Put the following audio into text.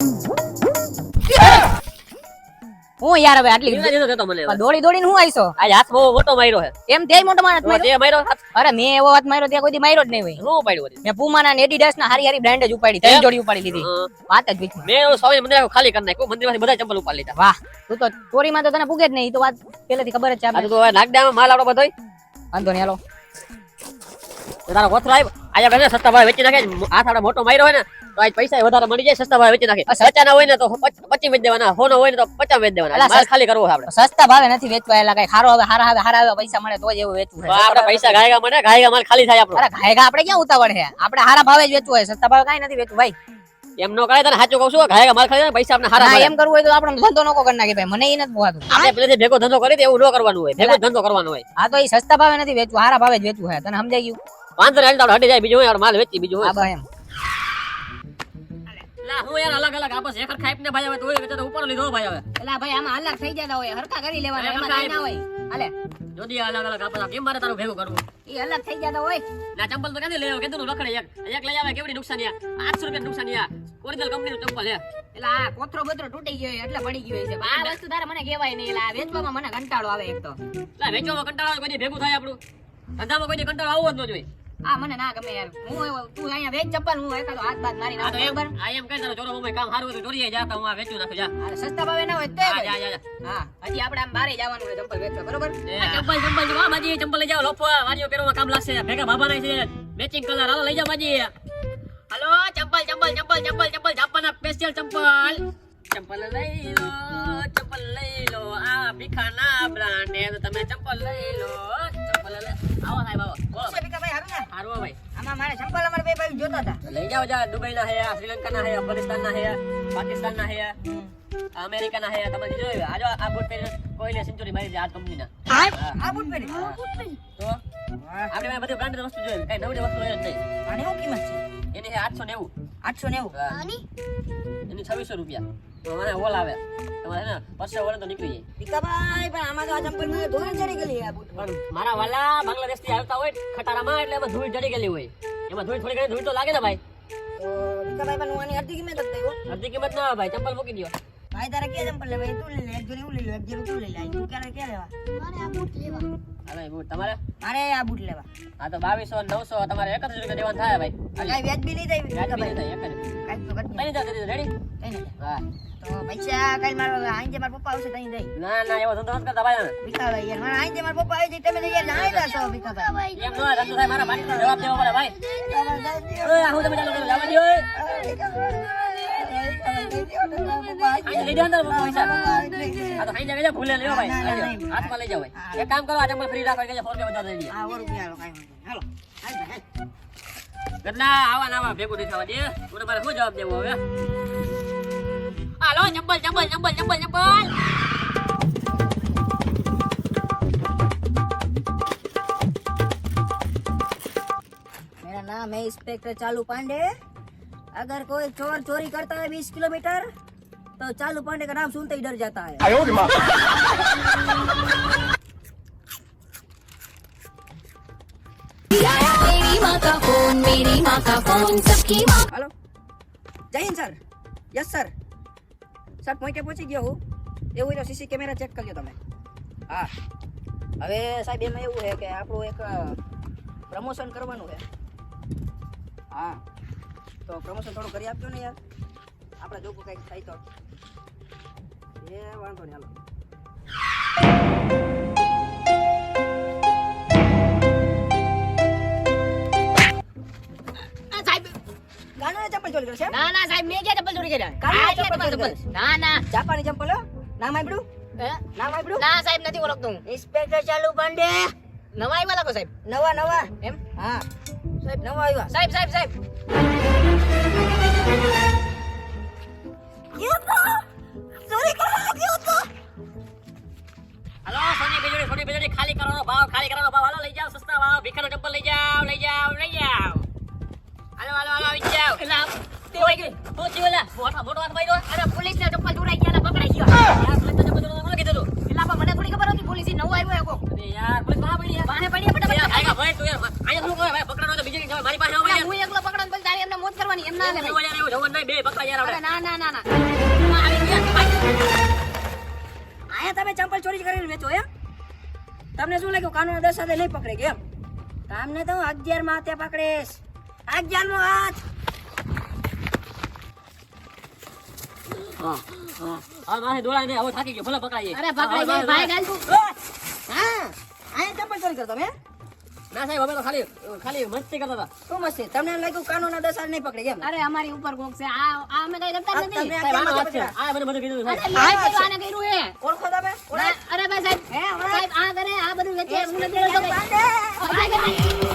હું યાર હવે આટલી દોડી દોડીને હું આવીશો આજ હાથ બહુ મોટો માર્યો છે એમ તે મોટો માણસ માર્યો તે માર્યો હાથ અરે મેં એવો હાથ માર્યો ત્યાં કોઈ દી માર્યો જ નહીં હોય હું પાડ્યો હતી મેં પુમાના ને એડિડાસ ના હારી હારી બ્રાન્ડ જ ઉપાડી 3 જોડી ઉપાડી લીધી વાત જ બીજી મેં સ્વામી મંદિર આખું ખાલી કરી નાખ્યું મંદિરમાંથી બધા ચંપલ ઉપાડી લીધા વાહ તું તો ચોરીમાં તો તને પૂગે જ નહીં ઈ તો વાત પહેલેથી ખબર જ છે આ આપણે તો નાગડામાં માલ આપણો બધોય વાંધો નહીં હાલો તારો કોથરો આવ્યો આયા ગમે સસ્તા ભાવે વેચી નાખે હાથ આપણે મોટો માર્યો હોય ને તો આજ પૈસા વધારે મળી જાય સસ્તા ભાવે વેચી નાખે સચ્ચા ના હોય ને તો 25 વેચ દેવાના હોનો હોય ને તો 50 વેચ દેવાના માલ ખાલી કરવો આપણે સસ્તા ભાવે નથી વેચવા એલા કઈ ખારો આવે હારા પૈસા મળે તો જ એવું વેચવું તો આપણે પૈસા ગાયગા મળે ગાયગા માલ ખાલી થાય આપણો અરે ઘાયગા આપણે ક્યાં ઉતાવળ છે આપણે હારા ભાવે જ વેચવું હોય સસ્તા ભાવે કાઈ નથી વેચવું ભાઈ એમ નો કરાય તને સાચું કહું છું ગાયગા માલ ખાલી પૈસા આપણે હારા ના એમ કરવું હોય તો આપણે ધંધો નકો કરી નાખી ભાઈ મને ઈ નથી પોહાતું આપણે પેલેથી ભેગો ધંધો કરી દે એવું ન કરવાનું હોય ભેગો ધંધો કરવાનો હોય આ તો ઈ સસ્તા ભાવે નથી વેચવું હારા ભાવે જ વેચવું છે તને સમજાઈ ગયું વાંધો નહીં હાલ હટી જાય બીજું હોય માલ વેચી બીજું હોય આ બા એમ લા હું યાર અલગ અલગ આપસ એકર ખાઈપ ને ભાઈ હવે તો વેચે તો ઉપર લીધો ભાઈ હવે એલા ભાઈ આમાં અલગ થઈ જતા હોય હરખા કરી લેવાના એમાં કઈ ના હોય હાલે જોદી અલગ અલગ આપસ કેમ મારે તારું ભેગું કરવું ઈ અલગ થઈ જતા હોય ના ચંપલ તો ક્યાંથી લેવો કીધું રખડે એક લઈ આવે કેવડી નુકસાની 800 રૂપિયા નુકસાની ઓરિજિનલ કંપની નું ચંપલ હે એટલે આ કોથરો બતરો તૂટી ગયો એટલે પડી ગયો છે આ વસ્તુ તારે મને કહેવાય નહીં એટલે આ વેચવામાં મને કંટાળો આવે એક તો લા વેચવામાં કંટાળો આવે કોઈ ભેગું થાય આપણું ધંધામાં કોઈ કંટાળો આવવો જ ન જોઈએ આ મને ના ગમે યાર હું તું અહીંયા વેચ ચપ્પલ હું એકાદો હાથ બાદ મારી નાખ બરાબર આ એમ કહી તારો ચોરો મમ્મી કામ સારું હતું ચોરીએ જાતા હું આ વેચું નાખું જા અરે સસ્તા ભાવે ના હોય તે જા જા હા હજી આપણે આમ બારે જવાનું હોય ચપ્પલ વેચવા બરોબર ચંપલ વાહ બાજી ચંપલ લઈ જાઓ લોફા વાડીઓ પહેરવામાં કામ લાગશે ભેગા બાબા ના છે મેચિંગ કલર હાલો લઈ જાઓ બાજી હાલો ચંપલ જાપાના સ્પેશિયલ ચંપલ લઈ લો આ ભીખાના બ્રાન્ડ તમે ચંપલ લઈ લો આવો સાહેબ આવો બોલો ભાઈ હારું ને હારું ભાઈ આમાં મારે ચપ્પલ અમારે બે ભાઈ જોતા હતા લઈ જાઓ જા દુબઈ ના હે શ્રીલંકા ના હે અફઘાનિસ્તાન ના હે પાકિસ્તાન ના હે અમેરિકા ના હે તમે જોયો આજો આ બૂટ પહેરીને કોઈને સેન્ચુરી મારી દે આ કંપની ના આ બૂટ પહેરી તો આપણે આ બધી બ્રાન્ડેડ વસ્તુ જોઈએ કઈ નવી વસ્તુ હોય જ નહીં આની શું કિંમત છે એની છે 890 આની એની 2600 રૂપિયા તો મને ઓલ આવે તમારે ને પરસે વળે તો નીકળી જાય ભીખાભાઈ પણ આમાં તો આ ચપ્પલ માં ધોરણ ચડી ગયેલી આ બૂટ પણ મારા વાલા બાંગ્લાદેશ થી આવતા હોય ખટારામાં એટલે એમાં ધૂળ ચડી ગયેલી હોય એમાં ધૂળ થોડી ઘણી ધૂળ તો લાગે ને ભાઈ તો ભીખાભાઈ પણ હું આની અડધી કિંમત જ દઈ અડધી કિંમત ના આવે ભાઈ ચંપલ મૂકી દો ભાઈ તારે કે ચંપલ લેવા તું લઈ લે એક જોડી હું લઈ લે એક જોડી તું લઈ લે તું ક્યારે કે લેવા મારે આ બૂટ લેવા હાલો બૂટ તમારે મારે આ બૂટ લેવા હા તો 2200 900 તમારે 31 રૂપિયા દેવાનું થાય ભાઈ કઈ વ્યાજ બી નહીં થાય ભીખાભાઈ ભીખાભાઈ કઈ તો કરી કઈ જાવ રેડી કઈ નહીં હા તો પૈસા કઈ મારો આંજે મારા પપ્પા આવશે તઈ દઈ ના ના એવો ધંધો નથી કરતા ભાઈ ભીખાભાઈ યાર મારા આંજે મારા પપ્પા આવી જાય તમે તો યાર જાણેલા છો ભીખાભાઈ એમ નો ધંધો થાય મારા બાકી જવાબ દેવો પડે ભાઈ ઓય હું તમે ચાલો જવા દો ઓય આ લઈ જાવ અંદર પૈસા આ તો ખાઈ જાય ભૂલે લેવો ભાઈ હાથમાં લઈ જાવ ભાઈ એક કામ કરો આજે આપણે ફ્રી રાખો કે 4 રૂપિયા વધારે દઈએ આ રૂપિયા હાલો હાલો કેટલા આવા નાવા ભેગું નહીં થવા દે મને મારે શું જવાબ દેવો હવે હાલો ચંપલ मेरा नाम है इंस्पेक्टर चालू पांडे अगर कोई चोर चोरी करता है 20 किलोमीटर तो चालू पांडे का नाम सुनते ही डर जाता है मेरी माँ का फोन सबकी माँ हेलो जय हिंद सर यस सर सर પોઈન્ટે પહોંચી ગયો હું એવું હોય તો સીસી કેમેરા ચેક કરી લો તમે હા હવે સાહેબ એમાં એવું છે કે આપણું એક પ્રમોશન કરવાનું છે હા તો પ્રમોશન થોડું કરી આપજો ને યાર આપણે જો કંઈક થાય તો એ વાંધો નહીં હાલો ચપ્પલ ચોરી કરે છે ના ના સાહેબ મેં ક્યાં ચપ્પલ ચોરી કર્યા કાના ચપ્પલ ચપ્પલ ના ના જાપાની ચપ્પલ નામ આપ્યું નામ આપ્યું ના સાહેબ નથી ઓળખતો હું ઇન્સ્પેક્ટર ચાલુ પાંડે નવા આવ્યા લાગો સાહેબ નવા એમ હા સાહેબ નવા આવ્યા સાહેબ ચોરી કરવા ગયો તો હાલો સોની બેજડી ખાલી કરવાનો ભાવ હાલો લઈ જાઓ સસ્તા ભાવ ભીખાનો ચપ્પલ લઈ જાઓ હાલો આવી જાઓ એલા તે હોય ગઈ તો જીવલા મોટો હાથ માર્યો અરે પોલીસ ને ચપ્પલ ચોરાઈ ગયા પકડાઈ ગયો યાર પોલીસ ચપ્પલ ચોરાઈ મને કીધું એલા પણ મને થોડી ખબર હતી પોલીસ નવો આવ્યો એકો અરે યાર પોલીસ બહાર પડી યાર બહાર પડી ફટાફટ આયા ભાઈ તું યાર આયા શું કરે ભાઈ પકડવાનો તો બીજી મારી પાસે આવો યાર હું એકલો પકડવાનું પણ તારી એમને મોત કરવાની એમ ના આવે જવાનું નહીં બે પકડા યાર અરે આપણે ના આવી ગયા ભાઈ. આયા તમે ચંપલ ચોરી કરીને વેચો એમ? તમને શું લાગ્યું કાનૂન 10 સાથે નહીં પકડે કે એમ? તમને તો 11 માં હાથે પકડીશ. 11 નો હાથ. હા મારે દોડાય ને હવે થાકી ગયો ભલે પકડાઈએ. અરે પકડાઈ જાય ભાઈ ગાલ તું. હા આયા ચંપલ ચોરી કરતો તમે? ના સાહેબ અમે તો ખાલી મસ્તી કરતા હતા. શું મસ્તી? તમને એમ લાગ્યું કાનૂન 10 સાથે નહીં પકડે કેમ? અરે અમારી ઉપર કોક છે આ અમે કઈ કરતા આ નથી. તમે સાહેબ આનો આ હાથ છે. આ મને બધું કીધું અરે સાહેબ. લાઈટ કર્યું, આને કર્યું હે. ઓળખો તમે? અરે ભાઈ સાહેબ હે, હમણાં? સાહેબ આ કરે આ બધું વેચે હું નથી એ કરતો. બાંધે. ભાઈ, ભાઈ, ભાઈ.